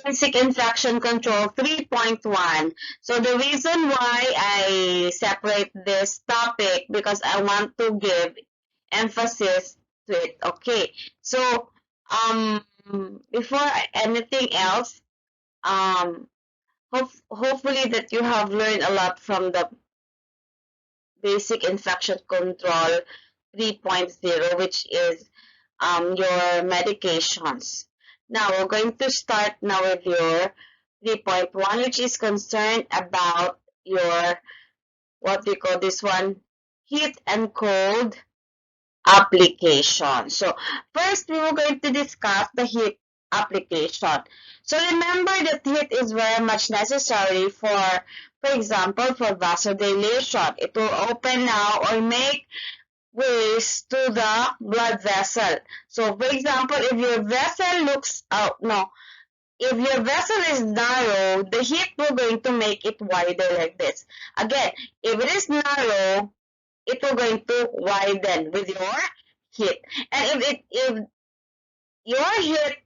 Basic infection control 3.1. So the reason why I separate this topic because I want to give emphasis to it. Okay. So before anything else, hopefully that you have learned a lot from the basic infection control 3.0, which is your medications. Now, we're going to start now with your 3.1, which is concerned about your, what we call this one, heat and cold application. So, first, we were going to discuss the heat application. So, remember that heat is very much necessary for example, for vasodilation. It will open now or make ways to the blood vessel. So, for example, if your vessel looks out, no, if your vessel is narrow, the heat will going to make it wider like this. Again, if it is narrow, it will going to widen with your heat. And if your heat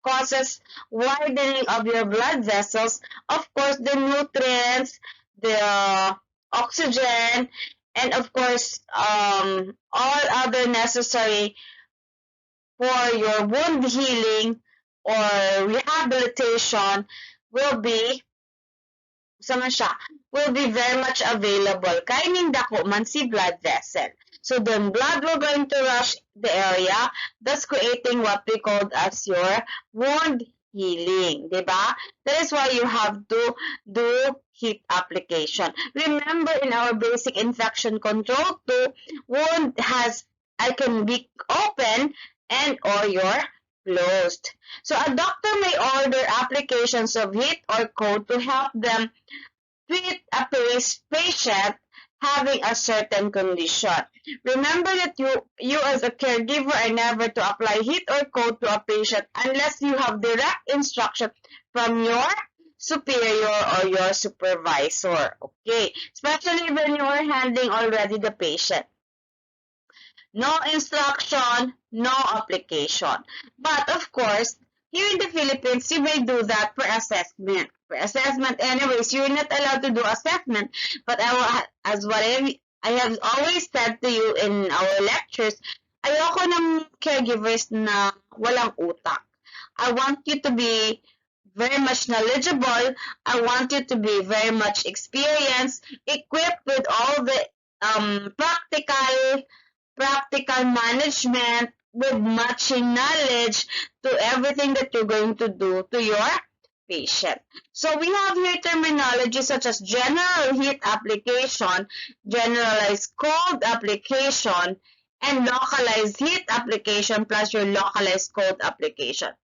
causes widening of your blood vessels, of course, the nutrients, the oxygen, and of course, all other necessary for your wound healing or rehabilitation will be will be very much available. Kaining dako man si blood vessel. So then blood will going to rush the area, thus creating what we call as your wound healing. Diba? That is why you have to do heat application. Remember in our basic infection control too, wound I can be open and or your closed. So a doctor may order applications of heat or cold to help them treat a patient having a certain condition. Remember that you as a caregiver are never to apply heat or cold to a patient unless you have direct instruction from your superior or your supervisor. Okay, especially when you are handling already the patient. No instruction, no application. But of course, here in the Philippines, you may do that for assessment. For assessment, anyways, you're not allowed to do assessment. But as what I have always said to you in our lectures, ayoko ng caregivers na walang utak. I want you to be very much knowledgeable. I want you to be very much experienced, equipped with all the practical management with matching knowledge to everything that you're going to do to your patient. So we have here terminology such as general heat application, generalized cold application, and localized heat application plus your localized cold application.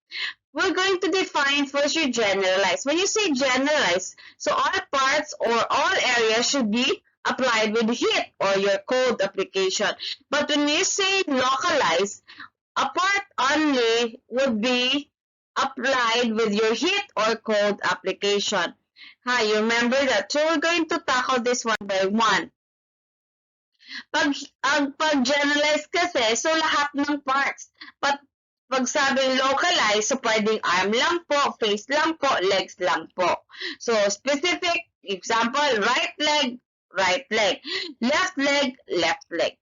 We're going to define first your generalized. When you say generalized, so all parts or all areas should be applied with heat or your cold application. But when you say localized, a part only would be applied with your heat or cold application. You remember that? So we're going to tackle this one by one. Pag generalized kasi, so lahat ng parts. But pag sabing localized, so pwedeng arm lang po, face lang po, legs lang po. So specific, example, right leg, left leg.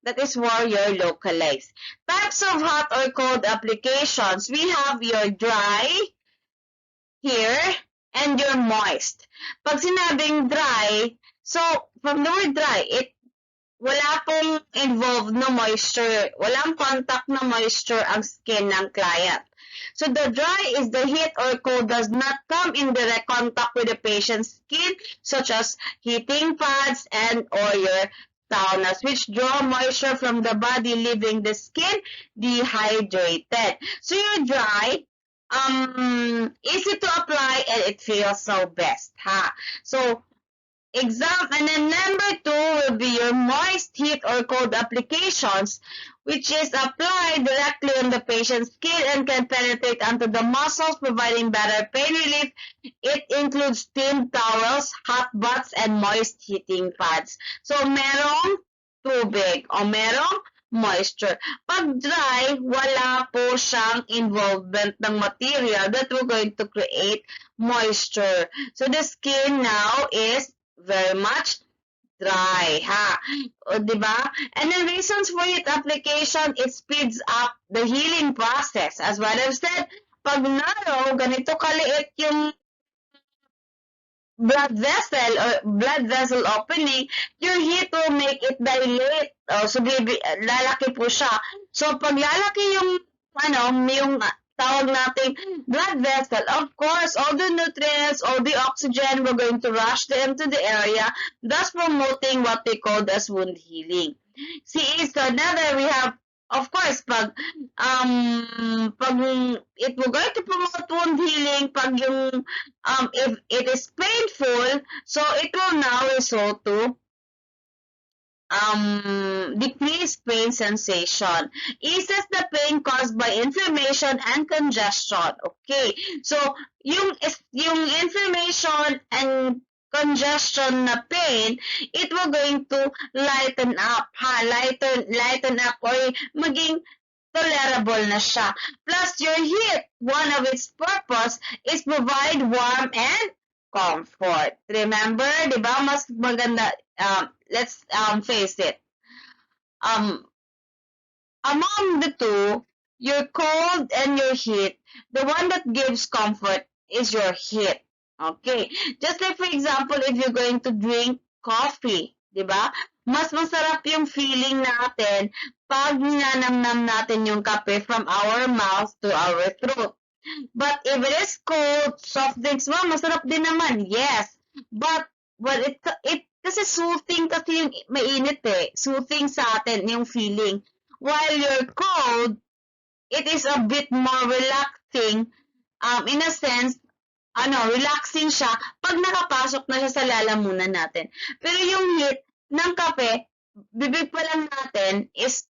That is where you're localized. Types of hot or cold applications, we have your dry here and your moist. Pag sinabing dry, so from the word dry, wala pong involved na moisture. Walang contact na moisture ang skin ng client. So the dry is the heat or cold does not come in direct contact with the patient's skin, such as heating pads and or your saunas, which draw moisture from the body, leaving the skin dehydrated. So your dry, easy to apply and it feels so best. So and then number 2 will be your moist heat or cold applications, which is applied directly on the patient's skin and can penetrate onto the muscles, providing better pain relief. It includes steamed towels, hot baths, and moist heating pads. So merong tubig o merong moisture. Pag dry, wala po siyang involvement ng material that we're going to create moisture. So the skin now is very much dry, ha? O, diba? And the reasons for it application, it speeds up the healing process. As what I've said, pag narrow, ganito kaliit yung blood vessel opening, your heat will make it dilate. So lalaki po siya. So pag lalaki yung tawag nating blood vessel, of course, all the nutrients, all the oxygen, we're going to rush them to the area, thus promoting what we call as wound healing. See, so now that we have, of course, pag it will going to promote wound healing, pag yung if it is painful, so it will now result to decrease pain sensation, eases the pain caused by inflammation and congestion. Okay, so yung inflammation and congestion na pain, it will going to lighten up, lighten up, or maging tolerable na siya. Plus, your heat, one of its purpose is provide warmth and comfort. Remember, di ba, mas maganda, let's face it. Among the two, your cold and your heat, the one that gives comfort is your heat. Okay? Just like, for example, if you're going to drink coffee, di ba? Mas masarap yung feeling natin pag ninanamnam natin yung kape from our mouth to our throat. But if it is cold, soft drinks, masarap din naman, yes. But it kasi soothing kasi yung mainit eh. Soothing sa atin yung feeling. While you're cold, it is a bit more relaxing. In a sense, relaxing siya pag nakapasok na siya sa lalamunan natin. Pero yung heat ng kape, bibig pa lang natin is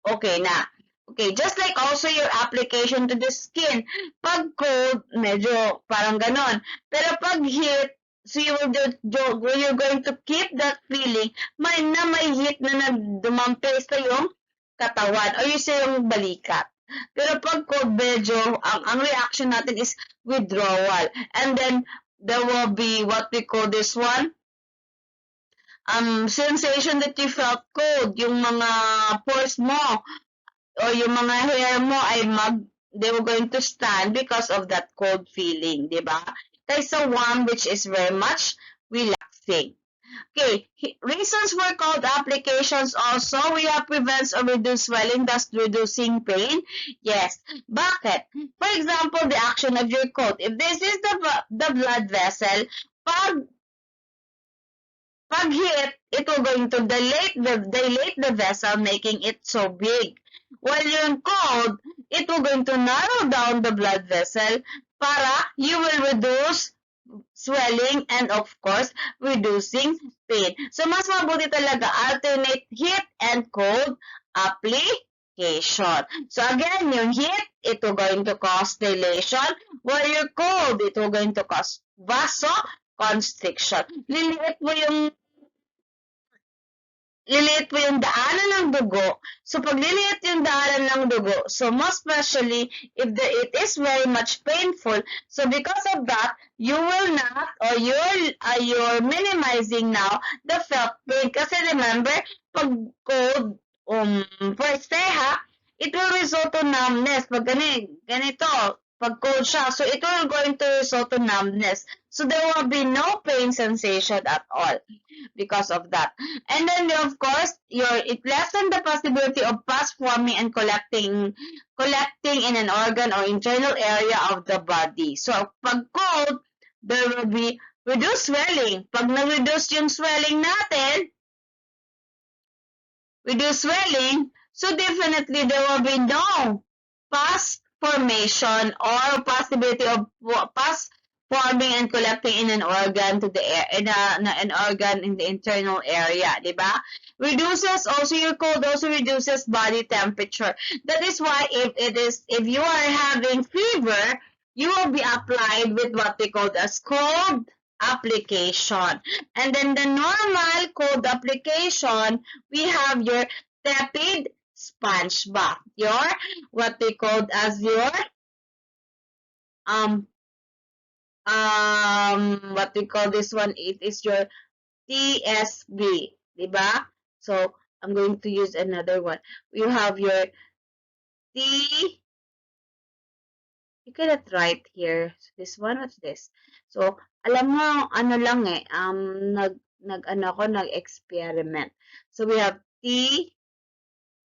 okay na. Okay, just like also your application to the skin. Pag cold, medyo parang ganon. Pero pag heat, so you're going to keep that feeling may heat na dumampi sa yung katawan or yung balikat. Pero pag cold, medyo, ang reaction natin is withdrawal. And then, there will be what we call this one, sensation that you felt cold, yung mga pores mo, or yung mga hair mo ay they were going to stand because of that cold feeling, di ba? Kaysa warm, which is very much relaxing. Okay, reasons for cold applications also, we have prevents or reduce swelling, thus reducing pain. Yes. Bakit? For example, the action of your cold. If this is the blood vessel, pag heat, it will going to dilate the vessel, making it so big. While you're cold, it will going to narrow down the blood vessel para you will reduce swelling and of course reducing pain. So mas mabuti talaga alternate heat and cold application. So again, yung heat, it will going to cause dilation, while your cold, it will going to cause vasoconstriction. Liliit mo yung daanan ng dugo. So, pag liliit yung daanan ng dugo, so most especially, if it is very much painful, so because of that, you will not, or you're minimizing now the felt pain. Kasi remember, pag cold, first it will result to numbness. Pag ganito, pag cold siya, so it will going to result to numbness. So, there will be no pain sensation at all because of that. And then, of course, it lessens the possibility of pus forming and collecting in an organ or internal area of the body. So, pag cold, there will be reduced swelling. Pag na-reduce yung swelling natin, so definitely there will be no pus formation or possibility of pus forming and collecting in an organ an organ in the internal area, diba? Reduces also your cold also reduces body temperature. That is why if you are having fever, you will be applied with what we call as cold application. And then the normal cold application, we have your tepid sponge bath. Your, what we call as your, what we call this one, it is your TSB, diba? So, I'm going to use another one. You have your T, you cannot write here. So, this one, what's this? So, alam mo, ano lang eh, nag-experiment. So, we have T,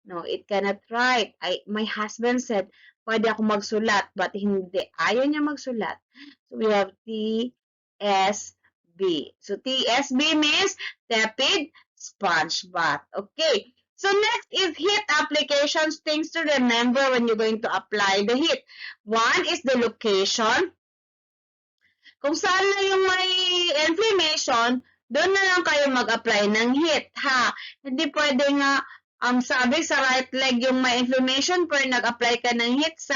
no, it cannot write. My husband said, pwede ako magsulat, but hindi. Ayaw niya magsulat. So, we have TSB. So, TSB means tepid sponge bath. Okay. So, next is heat applications. Things to remember when you're going to apply the heat. One is the location. Kung saan na yung may inflammation, doon na lang kayo mag-apply ng heat, ha? Hindi pwede nga, sabi sa right leg yung may inflammation, pero nag-apply ka ng heat sa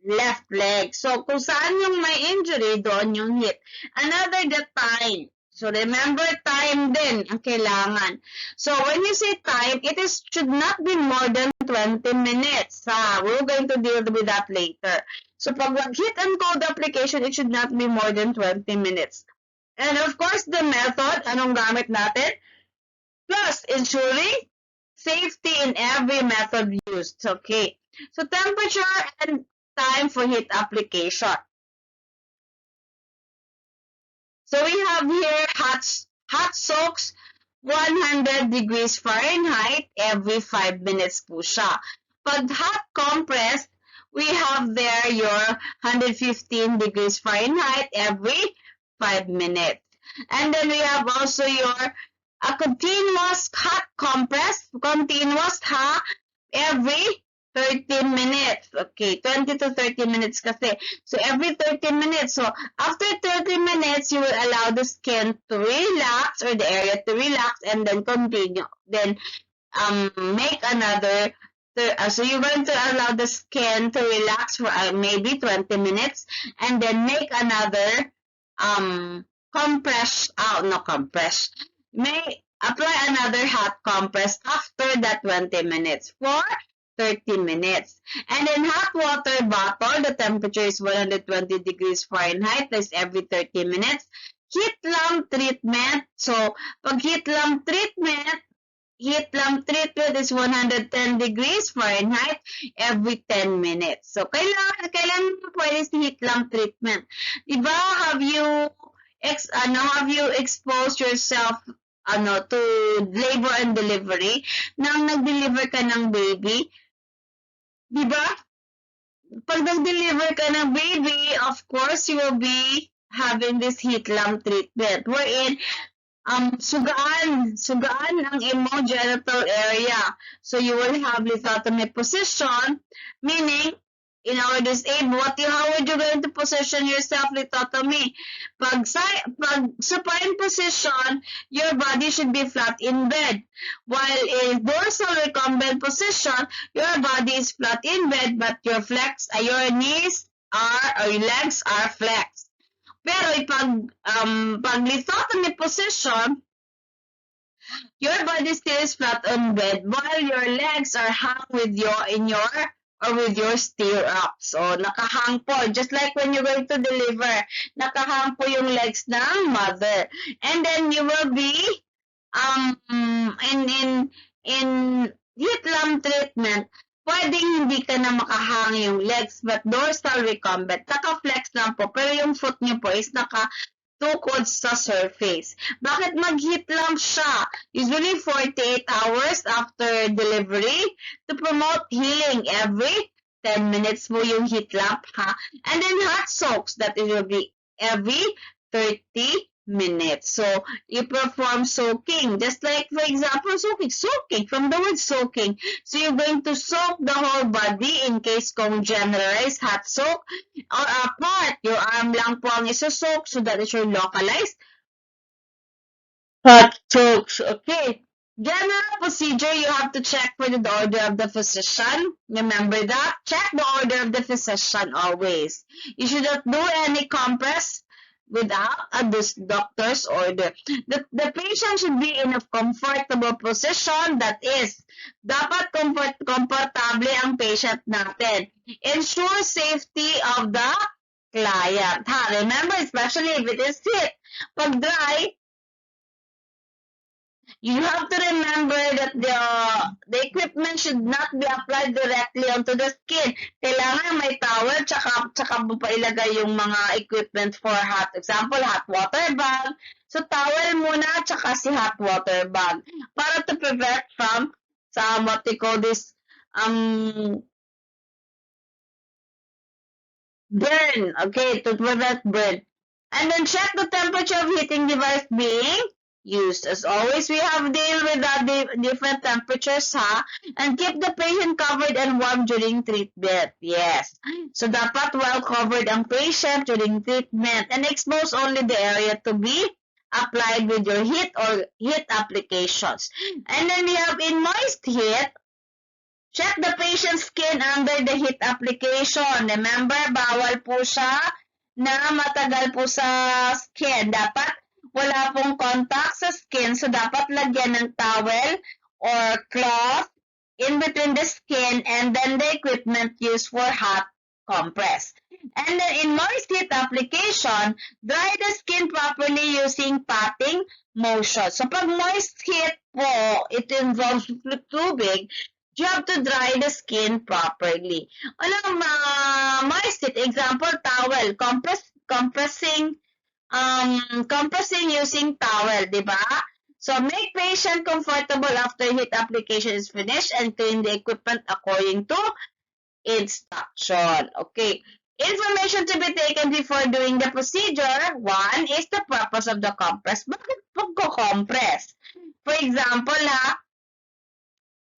left leg. So, kung saan yung may injury, doon yung heat. Another, the time. So, remember, time din ang kailangan. So, when you say time, should not be more than 20 minutes. We're going to deal with that later. So, pag heat and cold application, it should not be more than 20 minutes. And of course, the method, anong gamit natin? Plus, ensuring safety in every method used. Okay. So, temperature and time for heat application. So, we have here hot soaks, 100 degrees Fahrenheit every 5 minutes po siya. Pag hot compress, we have there your 115 degrees Fahrenheit every 5 minutes. And then we have also your continuous hot compress, continuous every 30 minutes. Okay, 20 to 30 minutes kasi. So, every 30 minutes. So, after 30 minutes, you will allow the skin to relax or the area to relax and then continue. Then, make another. So, you're going to allow the skin to relax for maybe 20 minutes and then make another May apply another hot compress after that 20 minutes for 30 minutes. And then hot water bottle, the temperature is 120 degrees Fahrenheit, that's every 30 minutes. Heat lamp treatment. So, pag heat lamp treatment is 110 degrees Fahrenheit every 10 minutes. So, kailan mo pwede si heat lamp treatment? Diba, have you exposed yourself to labor and delivery? Nang nag-deliver ka ng baby, diba? Pag nag-deliver ka ng baby, of course, you will be having this heat lamp treatment wherein sugaan ang imo genital area. So, you will have lithotomy position, meaning, in our disabled, how would you going to position yourself lithotomy? Pag supine position, your body should be flat in bed. While in dorsal recumbent position, your body is flat in bed, but your legs are flexed. Pero pag lithotomy position, your body still is flat on bed while your legs are hung with your stirrups. So, nakahang po. Just like when you're going to deliver, nakahang po yung legs ng mother. And then you will be in heat lamp treatment, pwedeng hindi ka na makahang yung legs, but dorsal recumbent, naka-flex lang po, pero yung foot niyo po is naka-tukod sa surface. Bakit mag-heat lamp siya? Usually 48 hours after delivery to promote healing. Every 10 minutes mo yung heat lamp, ha? And then hot soaks, that it will be every 30 minutes. So, you perform soaking. Just like, for example, soaking, from the word soaking. So, you're going to soak the whole body in case kung generalized hot soak or a part, your arm lang po ang isosoak, so that is your localized hot soaks. Okay. General procedure, you have to check for the order of the physician. Remember that? Check the order of the physician always. You should not do any compress without a doctor's order. The patient should be in a comfortable position, that is, dapat komportable ang patient natin. Ensure safety of the client. Remember, especially if it is heat. Pag dry, you have to remember that the equipment should not be applied directly onto the skin. Kailangan may towel, tsaka mo pa ilagay yung mga equipment for hot. Example, hot water bag. So, towel muna, tsaka si hot water bag. Para to prevent from what we call this, burn. Okay, to prevent burn. And then check the temperature of heating device being used. As always, we have deal with the different temperatures, and keep the patient covered and warm during treatment. Yes. So, dapat well covered ang patient during treatment and expose only the area to be applied with your heat or heat applications. And then we have in moist heat, check the patient's skin under the heat application. Remember, bawal po siya na matagal po sa skin. Dapat wala pong contact sa skin, so dapat lagyan ng towel or cloth in between the skin and then the equipment used for hot compress. And then in moist heat application, dry the skin properly using patting motion. So pag moist heat po, it involves tubig, you have to dry the skin properly. Moist heat, example, towel, compressing using towel, diba? So, make patient comfortable after heat application is finished and clean the equipment according to instruction. Okay. Information to be taken before doing the procedure. One is the purpose of the compress. Bakit pagko-compress? For example,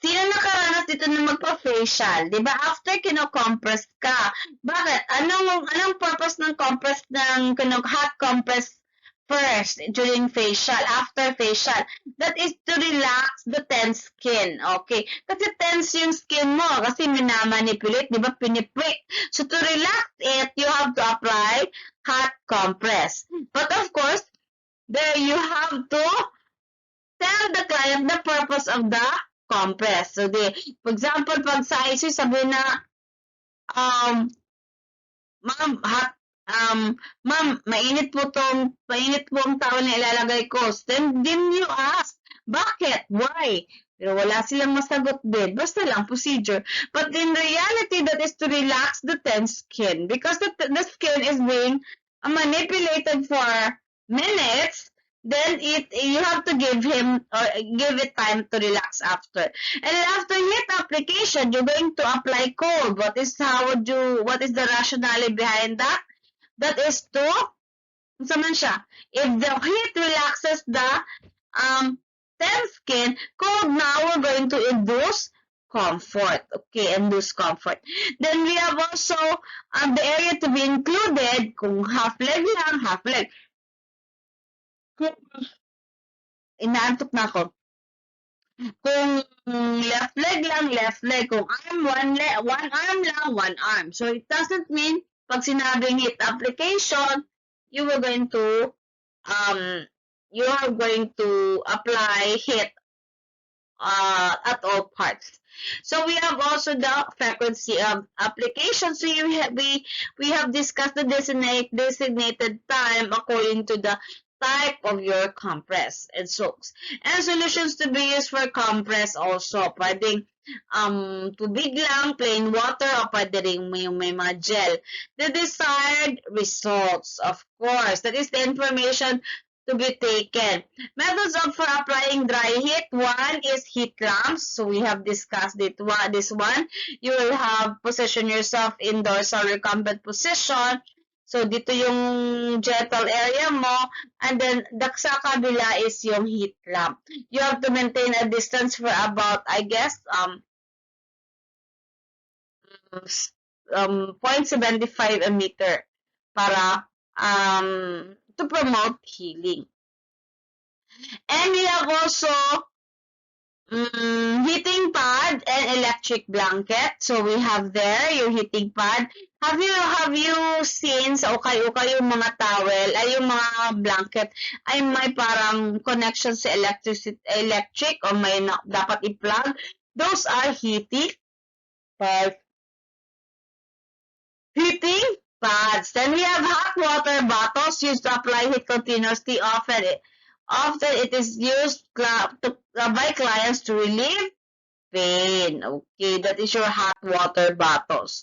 sino nakaranas dito na magpa-facial? Diba? After kino-compress ka. Bakit? Anong purpose ng compress ng hot compress first during facial, after facial? That is to relax the tense skin. Okay? Kasi tense yung skin mo. Kasi minamanipulate, diba? Piniprick. So, to relax it, you have to apply hot compress. But of course, there you have to tell the client the purpose of the compress. So, for example, pag sa ICU, sabi na, ma'am, mainit po ang towel na ilalagay ko. Then you ask, bakit? Why? Pero wala silang masagot din. Basta lang, procedure. But in reality, that is to relax the tense skin. Because the skin is being manipulated for minutes, then you have to give it time to relax after. And after heat application, you're going to apply cold. What is the rationale behind that? That is to, if the heat relaxes the tense skin, cold now we're going to induce comfort. Okay, induce comfort. Then we have also the area to be included, kung half leg lang, half leg. Inaantok na ako. Kung left leg lang, left leg. Kung arm, one arm lang, one arm. So, it doesn't mean, pag sinabing heat application, you are going to apply heat at all parts. So, we have also the frequency of application. So, we have discussed the designated time according to the type of your compress and soaks. And solutions to be used for compress also. Pwedeng tubig lang, plain water, o pwede rin may mga gel. The desired results, of course. That is the information to be taken. Methods for applying dry heat. One is heat lamps. So we have discussed this one. You will have position yourself in dorsal recumbent position. So, dito yung genital area mo, and then, sa kabila is yung heat lamp. You have to maintain a distance for about, I guess, 0.75 a meter para, to promote healing. And we have also, heating pad and electric blanket. So, we have there your heating pad. Have you seen sa ukay-ukay yung mga towel, ay yung mga blanket, ay may parang connection sa electric o may dapat i-plug? Those are heating pads. Heating pads. Then we have hot water bottles used to apply heat continuously. Often it is used by clients to relieve pain. Okay, that is your hot water bottles.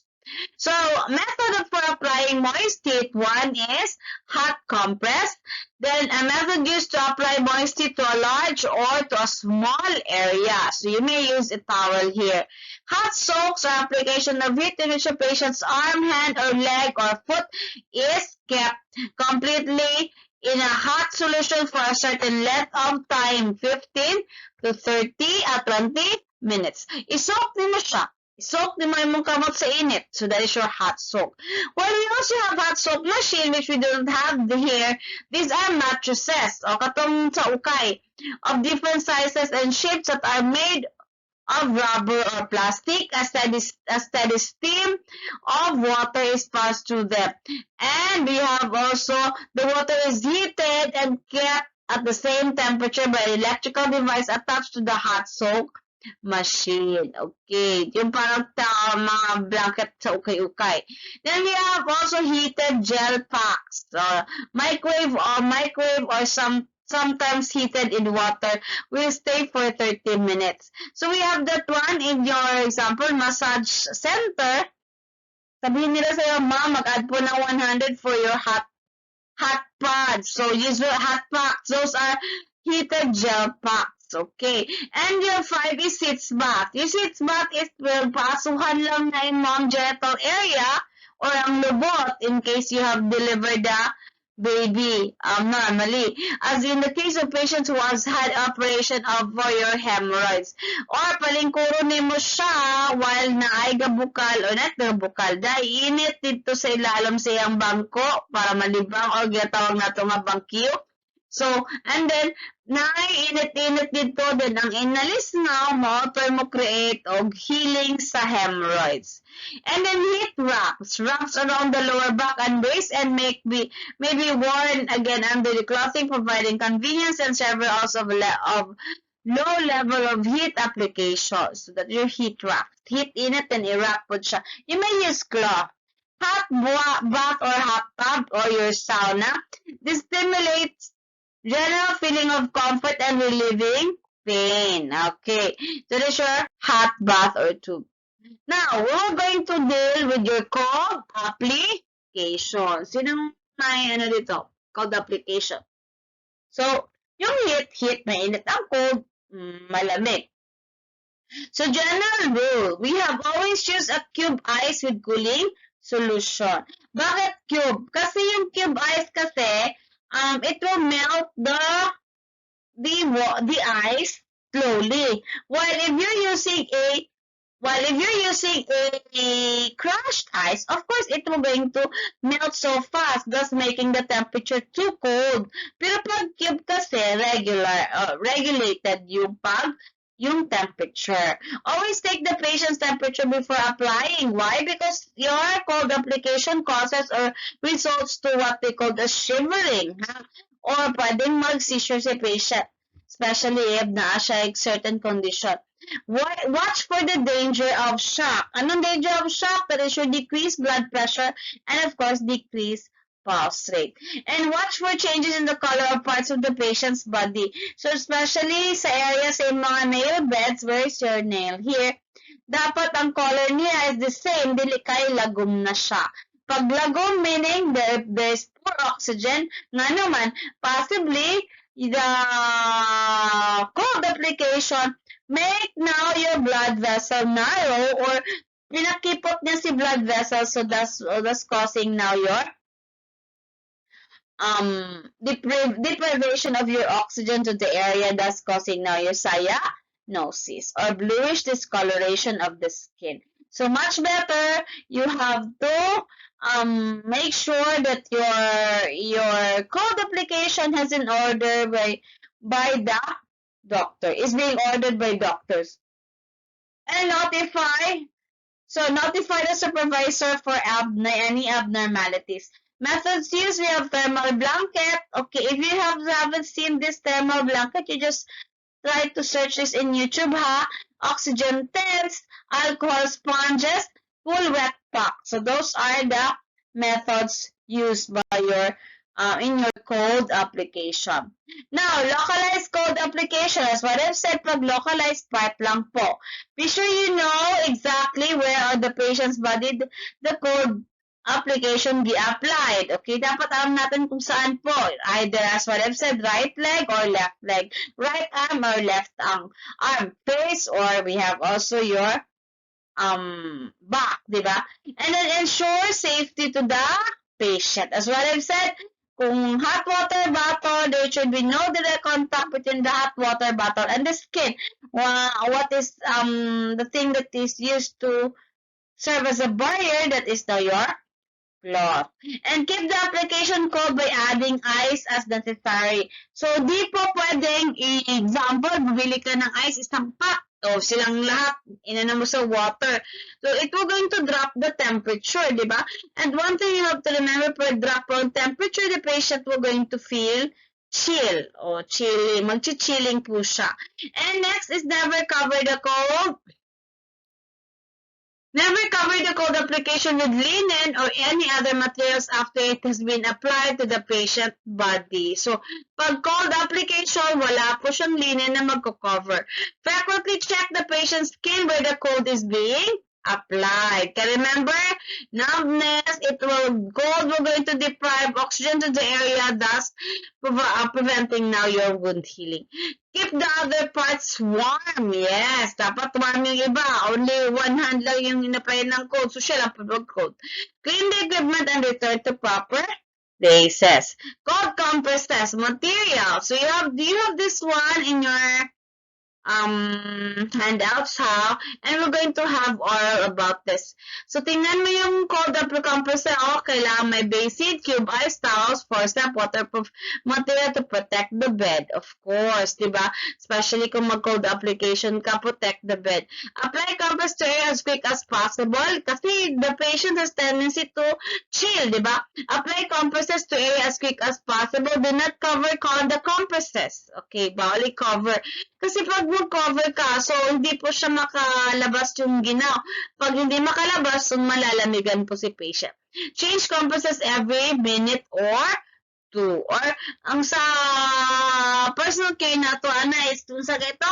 So, method for applying moist heat, one is hot compress. Then, a method used to apply moist heat to a large or to a small area. So, you may use a towel here. Hot soaks or application of heat in which a patient's arm, hand, or leg or foot is kept completely in a hot solution for a certain length of time, 15 to 30 at 20 minutes. I-soak mo siya. Soak mo yung kamot sa init. So that is your hot soak. Well, we also have hot soak machine which we don't have here. These are mattresses o katong sa ukay of different sizes and shapes that are made of rubber or plastic. A steady stream of water is passed through them. And we have also the water is heated and kept at the same temperature by an electrical device attached to the hot soak machine. Okay. Yung parang mga blanket sa ukay-ukay. Then we have also heated gel packs. Microwave or sometimes heated in water will stay for 30 minutes. So we have that one in your example, massage center. Sabihin nila sa'yo, ma'am, mag-add po ng 100 for your hot pads. So use your hot packs. Those are heated gel packs. Okay. And your 5 is sitz bath. Yung sitz bath is pasuhan lang na yung mom genital area or ang lubot in case you have delivered the baby normally. As in the case of patients who has had operation for your hemorrhoids. Or palingkuro nimo siya while naay gabukal o net gabukal. Dahil init dito sa ilalim sa iyang bangko para malibang o ginatawag nato nga bangkyo. So, and then, init-init dito din ang inalis na mo create og healing sa hemorrhoids. And then heat wraps around the lower back and waist and may be worn again under the clothing, providing convenience and several also of low level of heat application. So that your heat wrap. Heat init and i-wrap po siya. You may use cloth. Hot bath or hot tub or your sauna. This stimulates general feeling of comfort and relieving pain. Okay. So that's your hot bath or tube. Now, we're going to deal with your cold application. Sinong may dito? Cold application. So, yung heat, mainit. Ang cold, malamig. So, general rule, we have always used a cube ice with cooling solution. Bakit cube? Kasi yung cube ice kasi, it will melt the ice slowly. While if you're using a crushed ice, of course it will going to melt so fast, thus making the temperature too cold. Pero pag cube kasi regulated yung temperature. Always take the patient's temperature before applying. Why? Because your cold application causes or results to what they call the shivering. Or pwedeng mag-seizure si patient, especially if na siya certain condition. Watch for the danger of shock. Anong danger of shock? That is your decreased blood pressure and of course decreased pulse rate. And watch for changes in the color of parts of the patient's body. So, especially sa area sa mga nail beds, where is your nail? Here, dapat ang color niya is the same, dili kay lagom na siya. Pag lagom, meaning there's poor oxygen, nga naman, possibly, the cold application make now your blood vessel narrow or pinakipot niya si blood vessel, so that's causing now your deprivation of your oxygen to the area, thus causing now your cyanosis or bluish discoloration of the skin. So much better, you have to make sure that your cold application has an order by the doctor, is being ordered by doctors. And notify So notify the supervisor for any abnormalities. Methods used, we have thermal blanket. Okay, if you haven't seen this thermal blanket, you just try to search this in YouTube, ha? Oxygen tents, alcohol sponges, full wet pack. So those are the methods used by your in your code application. Now, localized code application. As what I've said, pag localized part lang po. Be sure you know exactly where are the patient's body the code application be applied. Okay, dapat alam natin kung saan po. Either as what I've said, right leg or left leg. Right arm or left arm. Face, or we have also your back, di ba? And then ensure safety to the patient. As what I've said, kung hot water bottle, there should be no direct contact between the hot water bottle and the skin. What is the thing that is used to serve as a barrier? That is your cloth. And keep the application code by adding ice as necessary. So, di po pwedeng, example, bumili ka ng ice, isang pack, o silang lahat, inana mo sa water. So, it will going to drop the temperature, di ba? And one thing you have to remember, per drop on temperature, the patient will going to feel chill, o chilly, magchi-chilling po siya. And next is never cover the cold. Never cover the cold application with linen or any other materials after it has been applied to the patient body. So, pag cold application, wala po siyang linen na magko-cover. Frequently check the patient's skin where the cold is being applied. Can remember, numbness, cold will going to deprive oxygen to the area, thus preventing now your wound healing. Keep the other parts warm. Yes, dapat warm yung iba. Only one hand lang yung in-apply ng cold. So, siya lang pag-cold. Clean the equipment and return to proper places. Cold compress test material. So, do you have this one in your handouts, ha? And we're going to have oral about this. So, tingnan mo yung cold compressor. Kailangan may basic, cube ice towels, four-step waterproof material to protect the bed. Of course, diba? Especially kung mag-cold application ka, protect the bed. Apply compress to air as quick as possible kasi the patient has tendency to chill, diba? Apply compresses to air as quick as possible. Do not cover the compresses. Okay, bawal i-cover. Kasi pag mag-cover ka, so hindi po siya makalabas yung ginaw. Pag hindi makalabas, so malalamigan po si patient. Change compresses every minute or two. Or ang sa personal care na to, is dun sa ito,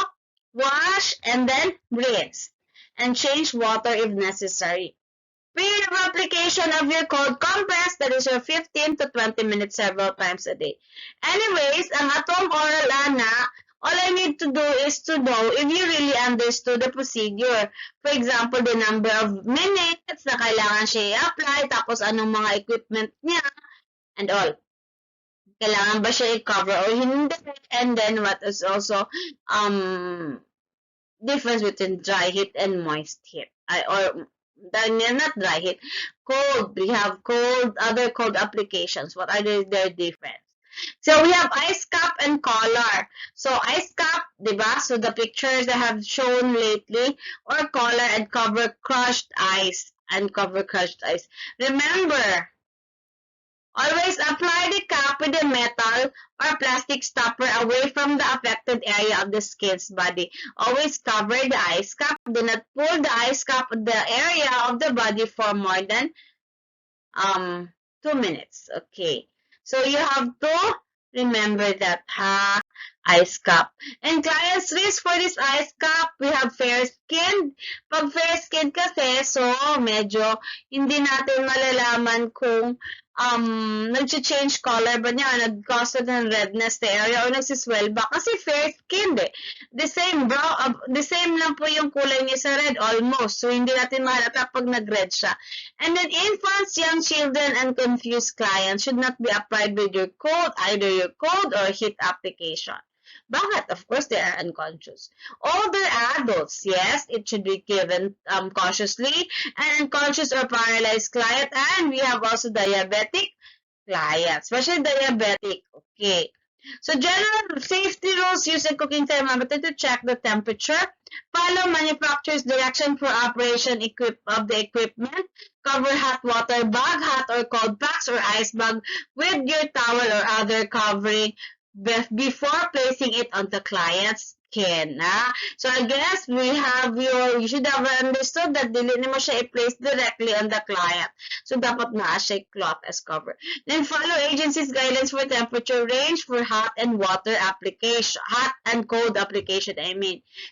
wash and then rinse. And change water if necessary. Period of application of your cold compress, that is your 15 to 20 minutes several times a day. Anyways, ang atong oral all I need to do is to know if you really understood the procedure. For example, the number of minutes na kailangan siya i-apply, tapos anong mga equipment niya, and all. Kailangan ba siya i-cover or hindi? And then what is also difference between dry heat and moist heat. Not dry heat. Cold. We have other cold applications. What are their difference? So, we have ice cup and collar. So, ice cup, diba? So, the pictures I have shown lately, or collar and cover crushed ice. Remember, always apply the cap with a metal or plastic stopper away from the affected area of the skin's body. Always cover the ice cup. Do not pull the ice cup in the area of the body for more than 2 minutes. Okay. So, you have to remember that, ha? Ice cup. And client's risk for this ice cup, we have fair-skinned. Pag fair-skinned kasi, so, medyo hindi natin malalaman kung nag-change color ba niya, nag-cause ng redness sa area, o nagsiswell ba? Kasi fair-skinned eh. The same lang po yung kulay niya sa red, almost. So, hindi natin mahalata pag nag-red siya. And then, infants, young children, and confused clients should not be applied with your cold, either your cold or heat application. Bakit? Of course, they are unconscious. Older adults, yes, it should be given cautiously. And unconscious or paralyzed client. And we have also diabetic clients, especially diabetic. Okay. So general safety rules: use a cooking thermometer to check the temperature. Follow manufacturer's direction for operation of the equipment. Cover hot water bag, hot or cold packs or ice bag with your towel or other covering before placing it on the client's skin. So I guess you should have understood that dili mo siya i-place directly on the client. So dapat naa siya cloth as cover. Then follow agency's guidelines for temperature range for hot and cold application.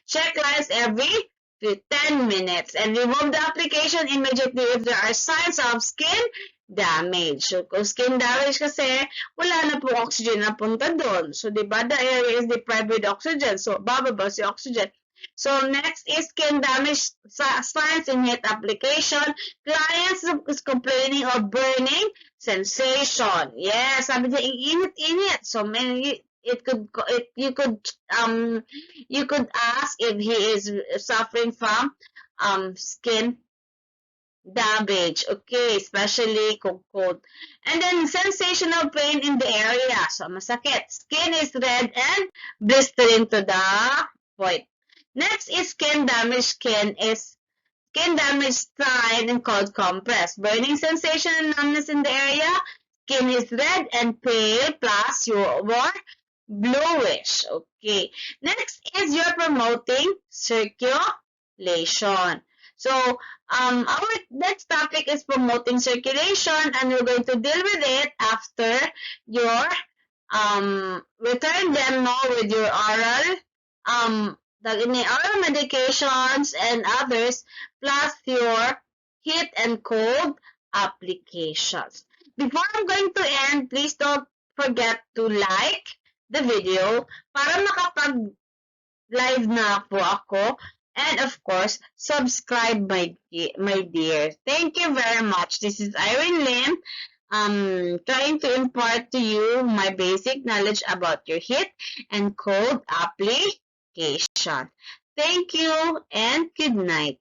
Check lines every 10 minutes and remove the application immediately if there are signs of skin damage. So, kung skin damage kasi, wala na po oxygen na punta doon. So, diba, the area is deprived with oxygen. So, bababa si oxygen. So, next is skin damage signs in heat application. Clients is complaining of burning sensation. Yes, sabi niya, init-init. So, you could ask if he is suffering from skin damage, okay, especially kung cold. And then sensational pain in the area. So, masakit. Skin is red and blistering to the point. Next is skin damage. Skin damage sign and cold compress. Burning sensation and numbness in the area. Skin is red and pale plus your bluish. Okay. Next is you're promoting circulation. So, our next topic is promoting circulation, and we're going to deal with it after your return them now with your oral medications and others, plus your heat and cold applications. Before I'm going to end, please don't forget to like the video para makapag-live na po ako. And of course, subscribe, my dear. Thank you very much. This is Irene Lim, trying to impart to you my basic knowledge about your heat and cold application. Thank you and good night.